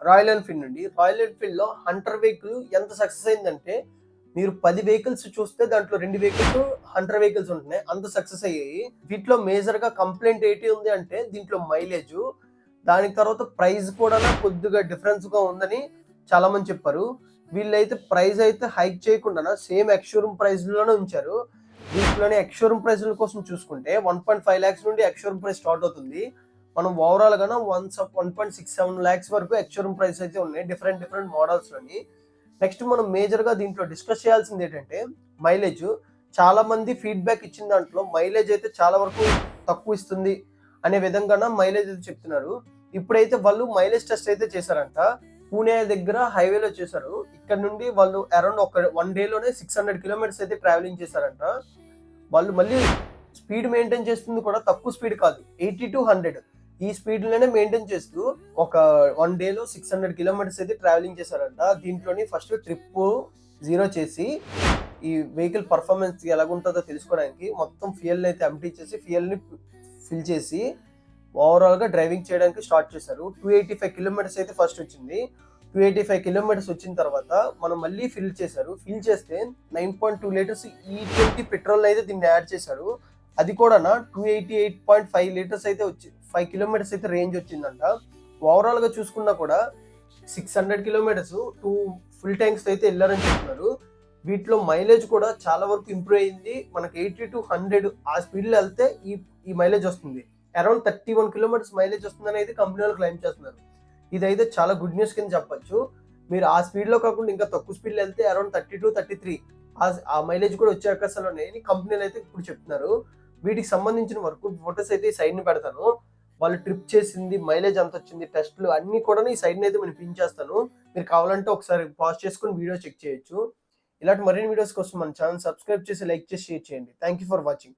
Royal Enfield అండి. Royal ఎన్ఫీల్డ్‌లో Hunter vehicle ఎంత success అయిందంటే, మీరు 10 వెహికల్స్ చూస్తే దాంట్లో 2 వెహికల్స్ హంటర్ వెహికల్స్ ఉంటున్నాయి. అంత సక్సెస్ అయ్యాయి. వీటిలో మేజర్‌గా కంప్లెయింట్ ఏంటి ఉంది అంటే దీంట్లో మైలేజు, దాని తర్వాత ప్రైస్ కూడా కొద్దిగా డిఫరెన్స్‌గా ఉందని చాలా మంది చెప్పారు. వీళ్ళైతే ప్రైస్ అయితే హైక్ చేయకుండా సేమ్ ఎక్స్ షోరూమ్ ప్రైస్‌లోనే ఉంచారు. వీటిలోనే ఎక్స్ షోరూమ్ ప్రైస్‌ల కోసం చూసుకుంటే 1.5 లాక్స్ నుండి ఎక్స్ షోరూమ్ ప్రైస్ స్టార్ట్ అవుతుంది. మనం ఓవరాల్ గాన 1.67 లాక్స్ వరకు ఎక్స్ షోరూమ్ ప్రైస్ అయితే ఉన్నాయి డిఫరెంట్ మోడల్స్‌లోని. నెక్స్ట్ మనం మేజర్‌గా దీంట్లో డిస్కస్ చేయాల్సింది ఏంటంటే మైలేజ్. చాలా మంది ఫీడ్‌బ్యాక్ ఇచ్చిన దాంట్లో మైలేజ్ అయితే చాలా వరకు తక్కువ ఇస్తుంది అనే విధంగాన మైలేజ్ అయితే చెప్తున్నారు. ఇప్పుడైతే వాళ్ళు మైలేజ్ టెస్ట్ అయితే చేశారంట. పూణే దగ్గర హైవేలో చేశారు. ఇక్కడ నుండి వాళ్ళు అరౌండ్ ఒక 1 డేలోనే 600 కిలోమీటర్స్ అయితే ట్రావెలింగ్ చేశారంట. వాళ్ళు మళ్ళీ స్పీడ్ మెయింటైన్ చేస్తుంది కూడా తక్కువ స్పీడ్ కాదు. 80-100 ఈ స్పీడ్‌లోనే మెయింటైన్ చేస్తూ ఒక 1 డేలో 600 కిలోమీటర్స్ అయితే ట్రావెలింగ్ చేశారంట. దీంట్లోని ఫస్ట్ ట్రిప్పు 0 చేసి ఈ వెహికల్ పర్ఫార్మెన్స్ ఎలాగుంటదో తెలుసుకోవడానికి మొత్తం ఫ్యూయల్‌ని అయితే ఎంప్టీ చేసి ఫ్యూయల్‌ని ఫిల్ చేసి ఓవరాల్‌గా డ్రైవింగ్ చేయడానికి స్టార్ట్ చేశారు. 285 కిలోమీటర్స్ అయితే ఫస్ట్ వచ్చింది. 285 కిలోమీటర్స్ వచ్చిన తర్వాత మనం మళ్ళీ ఫిల్ చేశారు. ఫిల్ చేస్తే 9.2 లీటర్స్ E20 పెట్రోల్ అయితే దీన్ని యాడ్ చేశారు. అది కూడా 288.5 లీటర్స్ అయితే 5 కిలోమీటర్స్ అయితే రేంజ్ వచ్చిందంట. ఓవరాల్‌గా చూసుకున్నా కూడా 600 కిలోమీటర్స్ 2 ఫుల్ ట్యాంక్స్ అయితే వెళ్ళారని చెప్తున్నారు. వీటిలో మైలేజ్ కూడా చాలా వరకు ఇంప్రూవ్ అయింది. మనకి 80-100 ఆ స్పీడ్‌లో వెళ్తే ఈ మైలేజ్ వస్తుంది. అరౌండ్ 31 కిలోమీటర్స్ మైలేజ్ వస్తుందని అయితే కంపెనీ వాళ్ళు క్లెయిమ్ చేస్తున్నారు. ఇదైతే చాలా గుడ్ న్యూస్ కింద చెప్పొచ్చు. మీరు ఆ స్పీడ్‌లో కాకుండా ఇంకా తక్కువ స్పీడ్‌లో వెళ్తే అరౌండ్ 32-33 ఆ మైలేజ్ కూడా వచ్చే అవకాశాలు ఉన్నాయని కంపెనీలు అయితే ఇప్పుడు చెప్తున్నారు. వీటికి సంబంధించిన వరకు ఫోటోస్ అయితే ఈ సైడ్‌ని పెడతాను. వాళ్ళు ట్రిప్ చేసింది, మైలేజ్ ఎంత వచ్చింది, టెస్ట్‌లు అన్నీ కూడా ఈ సైడ్‌ని అయితే నేను పిన్ చేస్తాను. మీరు కావాలంటే ఒకసారి పాజ్ చేసుకొని వీడియో చెక్ చేయొచ్చు. ఇలాంటి మరిన్ని వీడియోస్ కోసం మన ఛానల్ సబ్స్క్రైబ్ చేసి, లైక్ చేసి, షేర్ చేయండి. Thank you for watching.